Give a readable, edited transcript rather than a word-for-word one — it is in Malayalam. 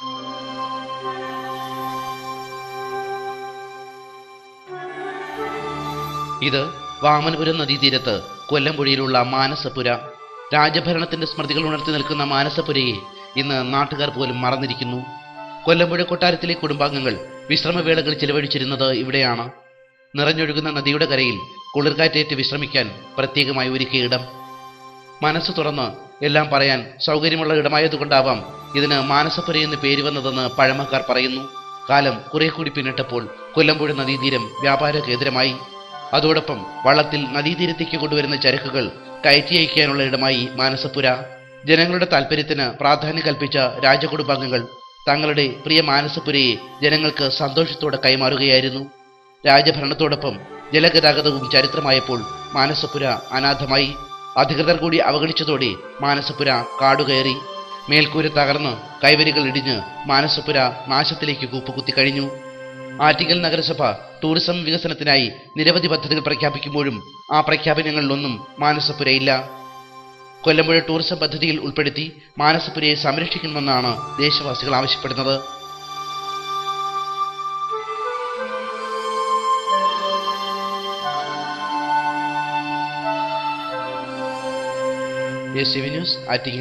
ഇത് വാമനപുരം നദീതീരത്ത് കൊല്ലംപുഴയിലുള്ള മാനസപുര. രാജഭരണത്തിന്റെ സ്മൃതികൾ ഉണർത്തി നിൽക്കുന്ന മാനസപുരയെ ഇന്ന് നാട്ടുകാർ പോലും മറന്നിരിക്കുന്നു. കൊല്ലംപുഴ കൊട്ടാരത്തിലെ കുടുംബാംഗങ്ങൾ വിശ്രമവേളകൾ ചിലവഴിച്ചിരുന്നത് ഇവിടെയാണ്. നിറഞ്ഞൊഴുകുന്ന നദിയുടെ കരയിൽ കുളിർക്കാറ്റേറ്റ് വിശ്രമിക്കാൻ പ്രത്യേകമായി ഒരുക്കിയ ഇടം. മനസ്സ് തുറന്ന് എല്ലാം പറയാൻ സൗകര്യമുള്ള ഇടമായതുകൊണ്ടാവാം ഇതിന് മാനസപുരയെന്ന് പേര് വന്നതെന്ന് പഴമക്കാർ പറയുന്നു. കാലം കുറെ കൂടി പിന്നിട്ടപ്പോൾ കൊല്ലംപുഴ നദീതീരം വ്യാപാര കേന്ദ്രമായി. അതോടൊപ്പം വള്ളത്തിൽ നദീതീരത്തേക്ക് കൊണ്ടുവരുന്ന ചരക്കുകൾ കയറ്റി അയക്കാനുള്ള ഇടമായി മാനസപുര. ജനങ്ങളുടെ താൽപര്യത്തിന് പ്രാധാന്യം കൽപ്പിച്ച രാജകുടുംബാംഗങ്ങൾ തങ്ങളുടെ പ്രിയ മാനസപുരയെ ജനങ്ങൾക്ക് സന്തോഷത്തോടെ കൈമാറുകയായിരുന്നു. രാജഭരണത്തോടൊപ്പം ജലഗതാഗതവും ചരിത്രമായപ്പോൾ മാനസപുര അനാഥമായി. അധികൃതർ കൂടി അവഗണിച്ചതോടെ മാനസപുര കാടുകയറി. മേൽക്കൂര തകർന്ന് കൈവരികൾ ഇടിഞ്ഞ് മാനസപുര നാശത്തിലേക്ക് കൂപ്പുകുത്തി കഴിഞ്ഞു. ആറ്റിങ്ങൽ നഗരസഭ ടൂറിസം വികസനത്തിനായി നിരവധി പദ്ധതികൾ പ്രഖ്യാപിക്കുമ്പോഴും ആ പ്രഖ്യാപനങ്ങളിലൊന്നും മാനസപുരയില്ല. കൊല്ലംപുഴ ടൂറിസം പദ്ധതിയിൽ ഉൾപ്പെടുത്തി മാനസപുരയെ സംരക്ഷിക്കണമെന്നാണ് ദേശവാസികൾ ആവശ്യപ്പെടുന്നത്. SCV news, Attingal.